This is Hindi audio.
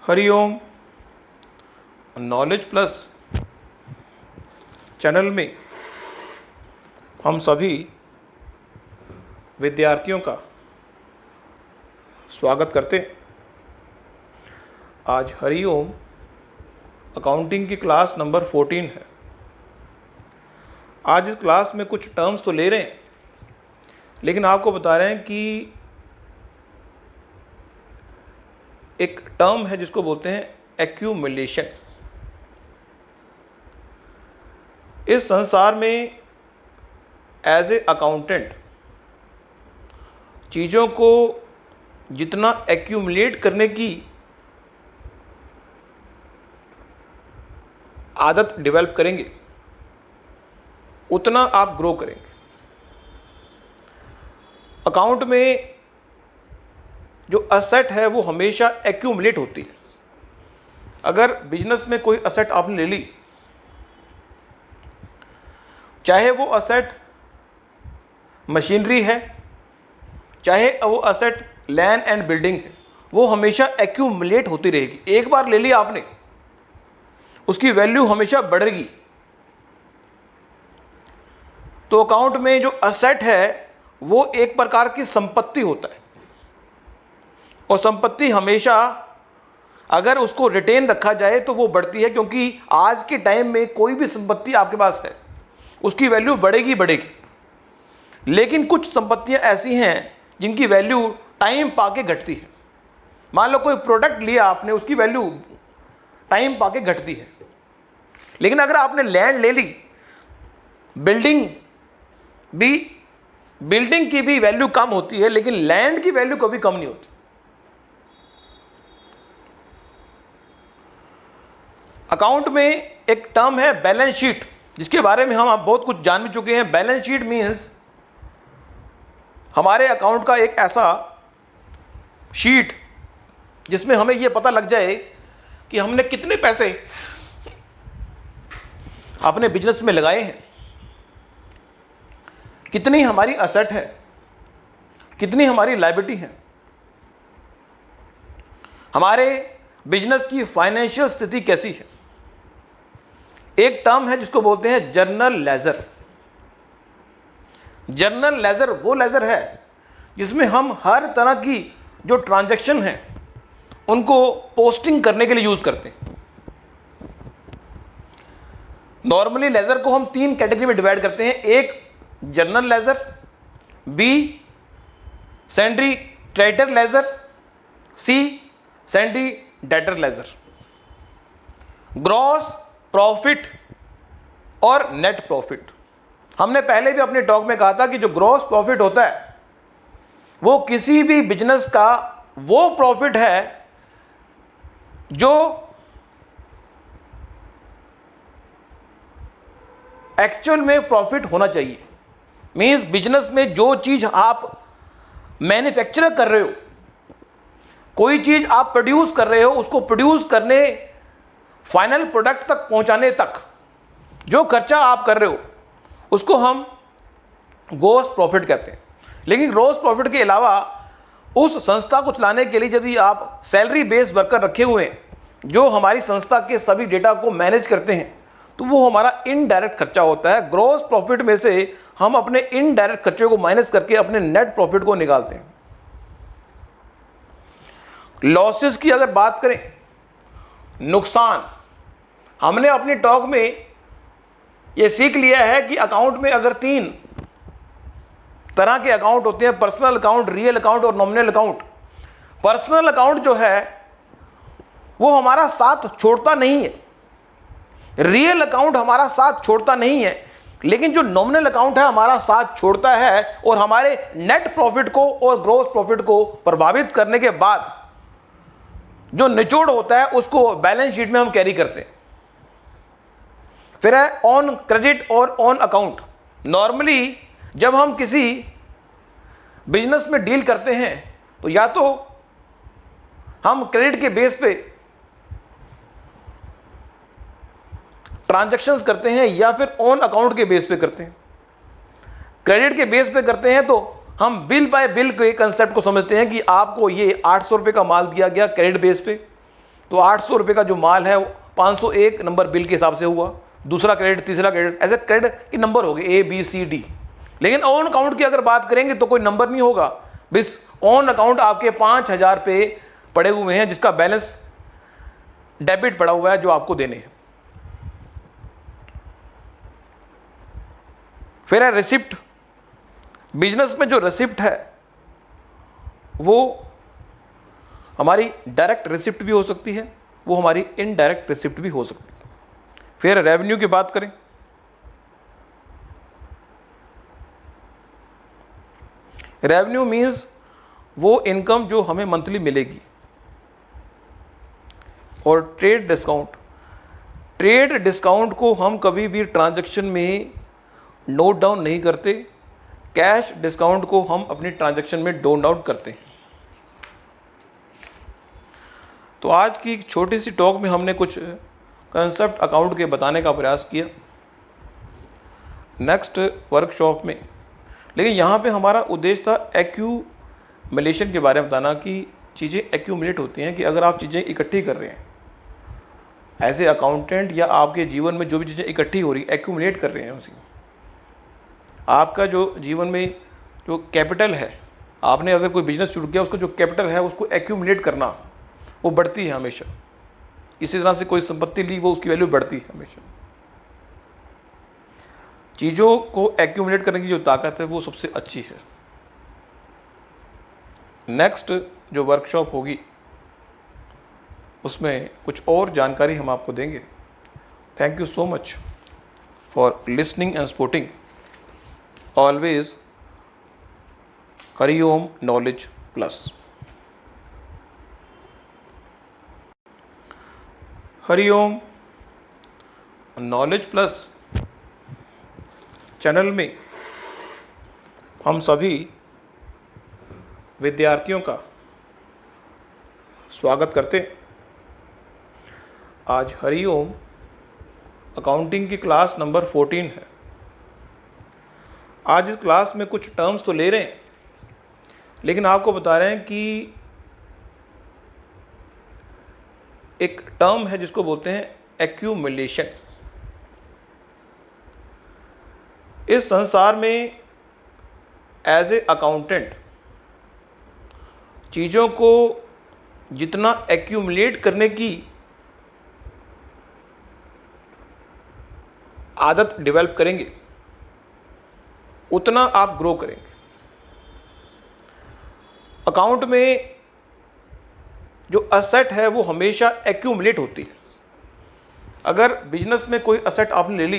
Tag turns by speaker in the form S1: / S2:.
S1: हरिओम। नॉलेज प्लस चैनल में हम सभी विद्यार्थियों का स्वागत करते हैं। आज हरिओम अकाउंटिंग की क्लास नंबर 14 है। आज इस क्लास में कुछ टर्म्स तो ले रहे हैं, लेकिन आपको बता रहे हैं कि एक टर्म है जिसको बोलते हैं एक्यूमुलेशन। इस संसार में एज ए अकाउंटेंट चीज़ों को जितना एक्यूमुलेट करने की आदत डेवलप करेंगे उतना आप ग्रो करेंगे। अकाउंट में जो असेट है वो हमेशा एक्यूमुलेट होती है। अगर बिजनेस में कोई असेट आपने ले ली, चाहे वो असेट मशीनरी है, चाहे वो असेट लैंड एंड बिल्डिंग है, वो हमेशा एक्यूमुलेट होती रहेगी। एक बार ले लिया आपने, उसकी वैल्यू हमेशा बढ़ेगी। तो अकाउंट में जो असेट है वो एक प्रकार की संपत्ति होता है, और संपत्ति हमेशा अगर उसको रिटेन रखा जाए तो वो बढ़ती है, क्योंकि आज के टाइम में कोई भी संपत्ति आपके पास है उसकी वैल्यू बढ़ेगी बढ़ेगी। लेकिन कुछ संपत्तियां ऐसी हैं जिनकी वैल्यू टाइम पाके घटती है। मान लो कोई प्रोडक्ट लिया आपने, उसकी वैल्यू टाइम पाके घटती है। लेकिन अगर आपने लैंड ले ली, बिल्डिंग की भी वैल्यू कम होती है, लेकिन लैंड की वैल्यू कभी कम नहीं होती। अकाउंट में एक टर्म है बैलेंस शीट, जिसके बारे में हम आप बहुत कुछ जान भी चुके हैं। बैलेंस शीट मीन्स हमारे अकाउंट का एक ऐसा शीट जिसमें हमें यह पता लग जाए कि हमने कितने पैसे अपने बिजनेस में लगाए हैं, कितनी हमारी असेट है, कितनी हमारी लायबिलिटी है, हमारे बिजनेस की फाइनेंशियल स्थिति कैसी है। एक टर्म है जिसको बोलते हैं जर्नल लेजर। जर्नल लेजर वो लेजर है जिसमें हम हर तरह की जो ट्रांजैक्शन है उनको पोस्टिंग करने के लिए यूज करते हैं। नॉर्मली लेजर को हम 3 कैटेगरी में डिवाइड करते हैं। एक journal ledger, B sundry creditor ledger, C sundry debtor ledger. Gross profit और नेट प्रॉफिट। हमने पहले भी अपने टॉक में कहा था कि जो ग्रॉस प्रॉफिट होता है वो किसी भी बिजनेस का वो प्रॉफिट है जो एक्चुअल में प्रॉफिट होना चाहिए। मींस बिजनेस में जो चीज आप मैन्युफैक्चर कर रहे हो, कोई चीज आप प्रोड्यूस कर रहे हो, उसको प्रोड्यूस करने फाइनल प्रोडक्ट तक पहुंचाने तक जो खर्चा आप कर रहे हो उसको हम ग्रॉस प्रॉफिट कहते हैं। लेकिन ग्रॉस प्रॉफिट के अलावा उस संस्था को चलाने के लिए यदि आप सैलरी बेस्ड वर्कर रखे हुए हैं जो हमारी संस्था के सभी डेटा को मैनेज करते हैं, तो वो हमारा इनडायरेक्ट खर्चा होता है। ग्रॉस प्रॉफिट में से हम अपने इनडायरेक्ट खर्चे को माइनस करके अपने नेट प्रॉफिट को निकालते हैं। लॉसेस की अगर बात करें, नुकसान, हमने अपनी टॉक में यह सीख लिया है कि अकाउंट में अगर 3 तरह के अकाउंट होते हैं, पर्सनल अकाउंट, रियल अकाउंट और नॉमिनल अकाउंट। पर्सनल अकाउंट जो है वो हमारा साथ छोड़ता नहीं है, रियल अकाउंट हमारा साथ छोड़ता नहीं है, लेकिन जो नॉमिनल अकाउंट है हमारा साथ छोड़ता है और हमारे नेट प्रॉफिट को और ग्रॉस प्रॉफिट को प्रभावित करने के बाद जो निचोड़ होता है उसको बैलेंस शीट में हम कैरी करते हैं। फिर है ऑन क्रेडिट और ऑन अकाउंट। नॉर्मली जब हम किसी बिजनेस में डील करते हैं तो या तो हम क्रेडिट के बेस पे ट्रांजैक्शंस करते हैं या फिर ऑन अकाउंट के बेस पे करते हैं। क्रेडिट के बेस पे करते हैं तो हम बिल बाय बिल के कंसेप्ट को समझते हैं कि आपको ये 800 रुपये का माल दिया गया क्रेडिट बेस पे, तो 800 रुपये का जो माल है 501 नंबर बिल के हिसाब से हुआ, दूसरा क्रेडिट, तीसरा क्रेडिट, ऐसे क्रेडिट के नंबर हो गए ABCD। लेकिन ऑन अकाउंट की अगर बात करेंगे तो कोई नंबर नहीं होगा। बस ऑन अकाउंट आपके 5000 पे पड़े हुए हैं जिसका बैलेंस डेबिट पड़ा हुआ है जो आपको देने हैं। फिर है रिसिप्ट। बिजनेस में जो रिसिप्ट है वो हमारी डायरेक्ट रिसिप्ट भी हो सकती है, वो हमारी इनडायरेक्ट रिसिप्ट भी हो सकती है। फिर रेवेन्यू की बात करें, रेवेन्यू मीन्स वो इनकम जो हमें मंथली मिलेगी। और ट्रेड डिस्काउंट, ट्रेड डिस्काउंट को हम कभी भी ट्रांजैक्शन में नोट डाउन नहीं करते, कैश डिस्काउंट को हम अपनी ट्रांजैक्शन में नोट डाउन करते हैं। तो आज की छोटी सी टॉक में हमने कुछ कंसेप्ट अकाउंट के बताने का प्रयास किया। नेक्स्ट वर्कशॉप में, लेकिन यहाँ पे हमारा उद्देश्य था एक्यूमुलेशन के बारे में बताना कि चीज़ें एक्यूमुलेट होती हैं, कि अगर आप चीज़ें इकट्ठी कर रहे हैं एज ए अकाउंटेंट, या आपके जीवन में जो भी चीज़ें इकट्ठी हो रही एक्यूमुलेट कर रहे हैं, उसी आपका जो जीवन में जो कैपिटल है, आपने अगर कोई बिजनेस शुरू किया उसका जो कैपिटल है उसको एक्यूमुलेट करना, वो बढ़ती है हमेशा। इसी तरह से कोई संपत्ति ली वो उसकी वैल्यू बढ़ती है हमेशा। चीज़ों को एक्यूमुलेट करने की जो ताकत है वो सबसे अच्छी है। नेक्स्ट जो वर्कशॉप होगी उसमें कुछ और जानकारी हम आपको देंगे। Thank you so much for listening and supporting always Hariom knowledge plus. Hariom knowledge plus channel में हम सभी विद्यार्थियों का स्वागत करते हैं। आज हरिओम अकाउंटिंग की क्लास नंबर 14 है। आज इस क्लास में कुछ टर्म्स तो ले रहे हैं, लेकिन आपको बता रहे हैं कि एक टर्म है जिसको बोलते हैं एक्यूमुलेशन। इस संसार में एज ए अकाउंटेंट चीज़ों को जितना एक्यूमुलेट करने की आदत डेवलप करेंगे उतना आप ग्रो करेंगे। अकाउंट में जो असेट है वो हमेशा एक्यूमुलेट होती है। अगर बिजनेस में कोई असेट आपने ले ली